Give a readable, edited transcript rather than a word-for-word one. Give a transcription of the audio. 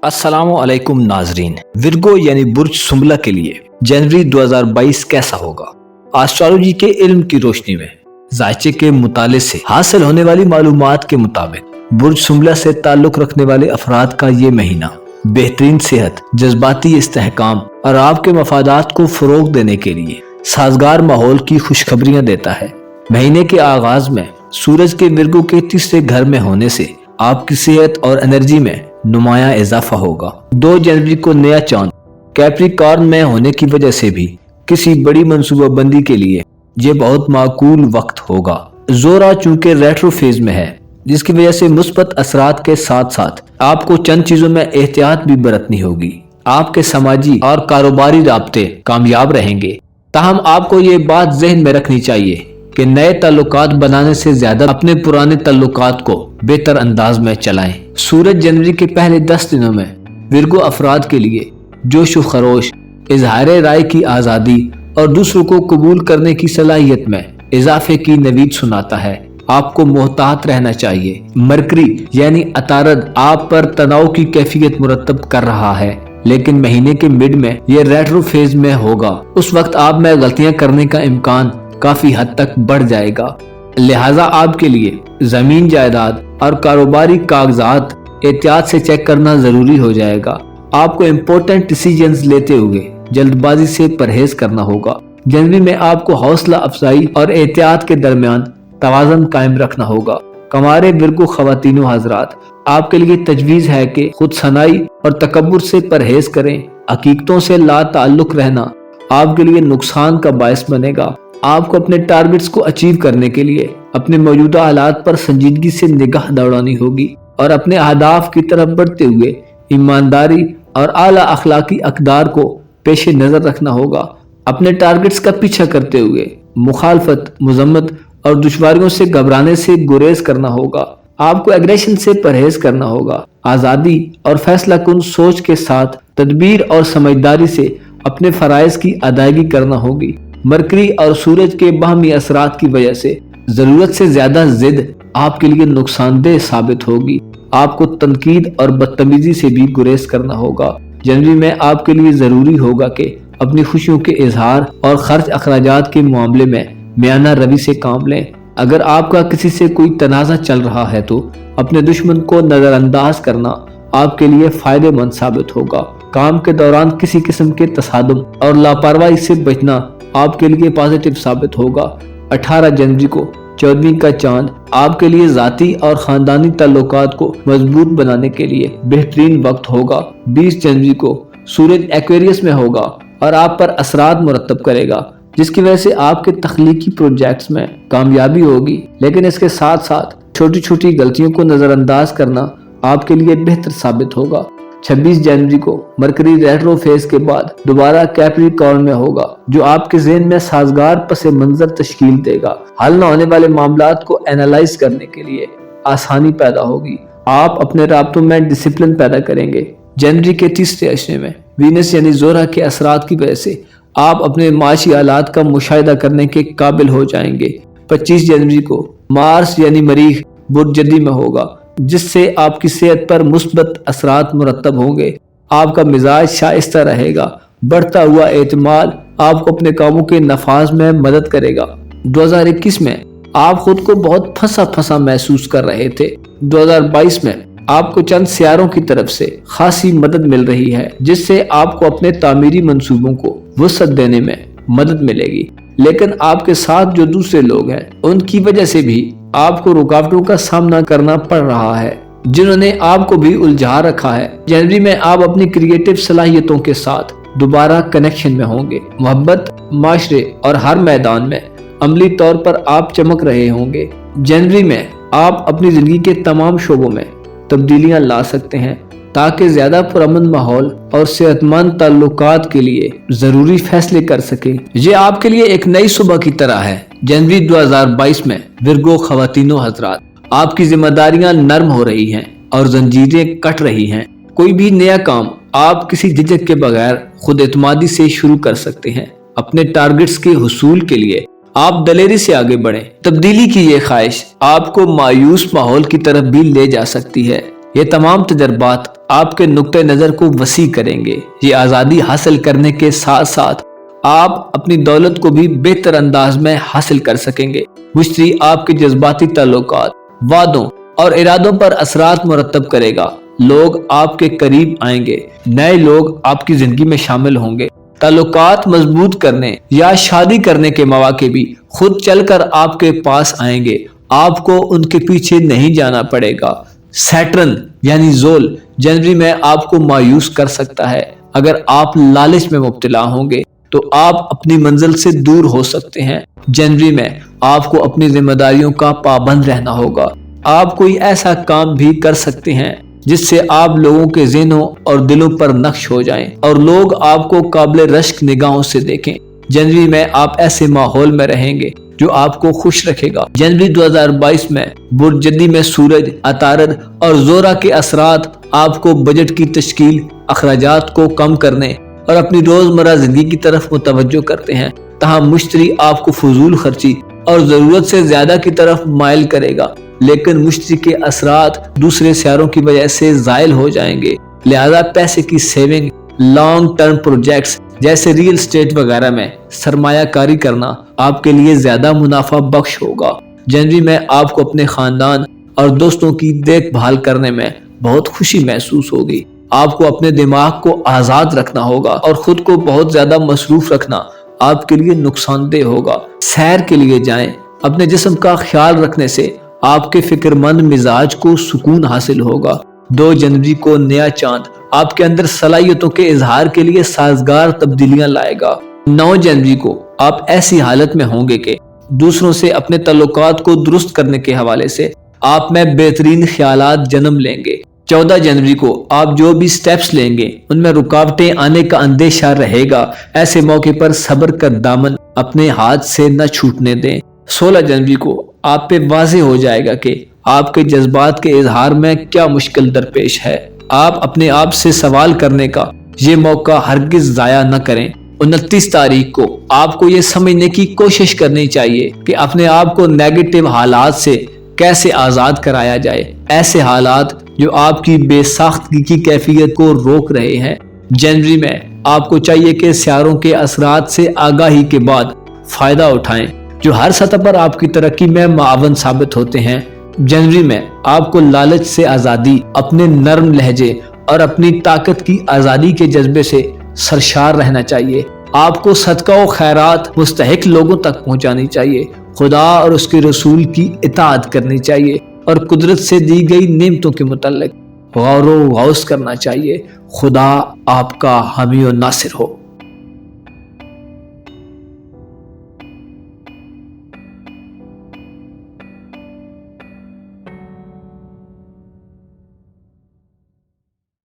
अस्सलामु अलैकुम नाजरीन। विर्गो यानी बुर्ज सुंबला के लिए जनवरी 2022 कैसा होगा? एस्ट्रोलॉजी के इल्म की रोशनी में जायचे के मुताले से हासिल होने वाली मालूमात के मुताबिक बुर्ज सुंबला से ताल्लुक रखने वाले अफराद का ये महीना बेहतरीन सेहत, जज्बाती इस्तेहकाम और आपके मफादात को फरोग देने के लिए साजगार माहौल की खुशखबरियां देता है। महीने के आगाज में सूरज के विर्गो के तीसरे घर में होने से आपकी सेहत और एनर्जी में नुमाया इजाफा होगा। 2 जनवरी को नया चांद कैप्रिकॉर्न में होने की वजह से भी किसी बड़ी मंसूबाबंदी के लिए ये बहुत माकूल वक्त होगा। जोरा चूंकि रेट्रो फेज में है, जिसकी वजह से मुस्बत असरात के साथ साथ आपको चंद चीजों में एहतियात भी बरतनी होगी। आपके समाजी और कारोबारी राब्ते कामयाब रहेंगे, ताहम आपको ये बात जहन में रखनी चाहिए कि नए ताल्लुकात बनाने से ज्यादा अपने पुराने ताल्लुकात को बेहतर अंदाज में चलाएं। सूरज जनवरी के पहले 10 दिनों में विर्गो अफराद के लिए जोश व खरोश, इजहार राय की आज़ादी और दूसरों को कबूल करने की सलाहियत में इजाफे की नवीद सुनाता है। आपको मोहतात रहना चाहिए। मरकरी यानी अतारद आप पर तनाव की कैफियत मुरतब कर रहा है, लेकिन महीने के मिड में ये रेट्रो फेज में होगा। उस वक्त आप में गलतियां करने का इम्कान काफी हद तक बढ़ जाएगा। लिहाजा आपके लिए जमीन जायदाद और कारोबारी कागजात एहतियात से चेक करना जरूरी हो जाएगा। आपको इम्पोर्टेंट डिसीजंस लेते हुए जल्दबाजी से परहेज करना होगा। जनवरी में आपको हौसला अफजाई और एहतियात के दरमियान तवाज़न कायम रखना होगा। कमारे विर्गो खवातीनो हजरात, आपके लिए तजवीज है कि खुद सनाई और तकब्बुर से परहेज करें। हकीकतों से ला ताल्लुक रहना आपके लिए नुकसान का बायस बनेगा। आपको अपने टारगेट्स को अचीव करने के लिए अपने मौजूदा हालात पर संजीदगी से निगाह दौड़ानी होगी और अपने अहदाफ की तरफ बढ़ते हुए ईमानदारी और आला अखलाकी अकदार को पेश नजर रखना होगा। अपने टारगेट्स का पीछा करते हुए मुखालफत, मजम्मत और दुश्वारियों से घबराने से गुरेज करना होगा। आपको एग्रेशन से परहेज करना होगा। आज़ादी और फैसला कुन सोच के साथ तदबीर और समझदारी से अपने फराइज की अदायगी करना होगी। मरकरी और सूरज के बाहमी असरात की वजह से जरूरत से ज्यादा जिद आपके लिए नुकसानदेह साबित होगी। आपको तनकीद और बदतमीजी से भी गुरेज करना होगा। जनवरी में आपके लिए जरूरी होगा कि अपनी खुशियों के इजहार और खर्च अखराजात के मामले में मियाना रवि से काम लें। अगर आपका किसी से कोई तनाज़ा चल रहा है तो अपने दुश्मन को नजरअंदाज करना आपके लिए फायदेमंद साबित होगा। काम के दौरान किसी किस्म के तसादुम और लापरवाही से बचना आपके लिए पॉजिटिव साबित होगा। 18 जनवरी को 14वीं का चांद आपके लिए जाती और खानदानी ताल्लुकात को मजबूत बनाने के लिए बेहतरीन वक्त होगा। 20 जनवरी को सूरज एक्वेरियस में होगा और आप पर असरात मुरतब करेगा, जिसकी वजह से आपके तख्लीकी प्रोजेक्ट्स में कामयाबी होगी। लेकिन इसके साथ साथ छोटी छोटी गलतियों को नजरअंदाज करना आपके लिए बेहतर साबित होगा। 26 जनवरी को मरकरी रेट्रो फेज के बाद दोबारा कैप्रिकॉर्न में होगा, जो आपके ज़हन में साजगार पस मंजर तश्कील देगा। हल न होने वाले मामलात को एनालाइज करने के लिए आसानी पैदा होगी। आप अपने राब्तों में डिसिप्लिन पैदा करेंगे। जनवरी के तीसरे अशरे में वीनस यानी जोरा के असरात की वजह से आप अपने माशी हालात का मुशाहिदा करने के काबिल हो जाएंगे। 25 जनवरी को मार्स यानी मरीख बुर्ज जदी में होगा, जिससे आपकी सेहत पर मुस्बत असरात मुरतब होंगे। आपका मिजाज शाइस्ता रहेगा। बढ़ता हुआ एतमाद आपको अपने कामों के नफाज में मदद करेगा। 2021 में आप खुद को बहुत फंसा फंसा महसूस कर रहे थे। 2022 में आपको चंद सियारों की तरफ से खासी मदद मिल रही है, जिससे आपको अपने तामीरी मंसूबों को वसअत देने में मदद मिलेगी। लेकिन आपके साथ जो दूसरे लोग हैं, उनकी वजह से भी आपको रुकावटों का सामना करना पड़ रहा है, जिन्होंने आपको भी उलझा रखा है। जनवरी में आप अपनी क्रिएटिव सलाहियतों के साथ दोबारा कनेक्शन में होंगे। मोहब्बत, माशरे और हर मैदान में अमली तौर पर आप चमक रहे होंगे। जनवरी में आप अपनी जिंदगी के तमाम शोबों में तब्दीलियां ला सकते हैं, ताकि ज्यादा पुरअमन माहौल और सेहतमंद ताल्लुकात के लिए जरूरी फैसले कर सके। ये आपके लिए एक नई सुबह की तरह है। जनवरी 2022 में विर्गो खवातीनो हजरात, आपकी जिम्मेदारियां नरम हो रही हैं और जंजीरें कट रही हैं। कोई भी नया काम आप किसी झिझक के बगैर खुद एतमादी से शुरू कर सकते हैं। अपने टारगेट्स के हुसूल के लिए आप दलेरी से आगे बढ़ें। तब्दीली की ये ख्वाहिश आपको मायूस माहौल की तरफ भी ले जा सकती है। یہ تمام تجربات آپ کے نقطۂ نظر کو وسیع کریں گے۔ یہ آزادی حاصل کرنے کے ساتھ ساتھ آپ اپنی دولت کو بھی بہتر انداز میں حاصل کر سکیں گے۔ مشتری آپ کے جذباتی تعلقات، وعدوں اور ارادوں پر اثرات مرتب کرے گا۔ لوگ آپ کے قریب آئیں گے، نئے لوگ آپ کی زندگی میں شامل ہوں گے۔ تعلقات مضبوط کرنے یا شادی کرنے کے مواقع بھی خود چل کر آپ کے پاس آئیں گے، آپ کو ان کے پیچھے نہیں جانا پڑے گا۔ سیٹرن یعنی زول جنوری میں آپ کو مایوس کر سکتا ہے۔ اگر آپ لالچ میں مبتلا ہوں گے تو آپ اپنی منزل سے دور ہو سکتے ہیں۔ جنوری میں آپ کو اپنی ذمہ داریوں کا پابند رہنا ہوگا۔ آپ کوئی ایسا کام بھی کر سکتے ہیں جس سے آپ لوگوں کے ذہنوں اور دلوں پر نقش ہو جائیں اور لوگ آپ کو قابل رشک نگاہوں سے دیکھیں۔ جنوری میں آپ ایسے ماحول میں رہیں گے جو آپ کو خوش رکھے گا۔ جنوری 2022 میں برج جدی میں سورج، عطارد اور زورا کے اثرات آپ کو بجٹ کی تشکیل، اخراجات کو کم کرنے اور اپنی روزمرہ زندگی کی طرف متوجہ کرتے ہیں۔ تاہم مشتری آپ کو فضول خرچی اور ضرورت سے زیادہ کی طرف مائل کرے گا، لیکن مشتری کے اثرات دوسرے سیاروں کی وجہ سے زائل ہو جائیں گے، لہذا پیسے کی سیونگ، لانگ ٹرم پروجیکٹس جیسے ریل اسٹیٹ وغیرہ میں سرمایہ کاری کرنا آپ کے لیے زیادہ منافع بخش ہوگا۔ جنوری میں آپ کو اپنے خاندان اور دوستوں کی دیکھ بھال کرنے میں بہت خوشی محسوس ہوگی۔ آپ کو اپنے دماغ کو آزاد رکھنا ہوگا اور خود کو بہت زیادہ مصروف رکھنا آپ کے لیے نقصان دہ ہوگا۔ سیر کے لیے جائیں۔ اپنے جسم کا خیال رکھنے سے آپ کے فکر مند مزاج کو سکون حاصل ہوگا۔ 2 جنوری کو نیا چاند آپ کے اندر صلاحیتوں کے اظہار کے لیے سازگار تبدیلیاں لائے گا۔ 9 جنوری کو آپ ایسی حالت میں ہوں گے کہ دوسروں سے اپنے تعلقات کو درست کرنے کے حوالے سے آپ میں بہترین خیالات جنم لیں گے۔ 14 جنوری کو آپ جو بھی سٹیپس لیں گے ان میں رکاوٹیں آنے کا اندیشہ رہے گا۔ ایسے موقع پر صبر کا دامن اپنے ہاتھ سے نہ چھوٹنے دیں۔ 16 جنوری کو آپ پہ واضح ہو جائے گا کہ آپ کے جذبات کے اظہار میں کیا مشکل درپیش ہے۔ آپ اپنے آپ سے سوال کرنے کا یہ موقع ہرگز ضائع نہ کریں۔ 29 تاریخ کو آپ کو یہ سمجھنے کی کوشش کرنی چاہیے کہ اپنے آپ کو نیگیٹو حالات سے کیسے آزاد کرایا جائے، ایسے حالات جو آپ کی بے ساختگی کی کیفیت کو روک رہے ہیں۔ جنوری میں آپ کو چاہیے کہ سیاروں کے اثرات سے آگاہی کے بعد فائدہ اٹھائیں جو ہر سطح پر آپ کی ترقی میں معاون ثابت ہوتے ہیں۔ جنوری میں آپ کو لالچ سے آزادی، اپنے نرم لہجے اور اپنی طاقت کی آزادی کے جذبے سے سرشار رہنا چاہیے۔ آپ کو صدقہ و خیرات مستحق لوگوں تک پہنچانی چاہیے، خدا اور اس کے رسول کی اطاعت کرنی چاہیے اور قدرت سے دی گئی نعمتوں کے متعلق غور و غوص کرنا چاہیے۔ خدا آپ کا حامی و ناصر ہو۔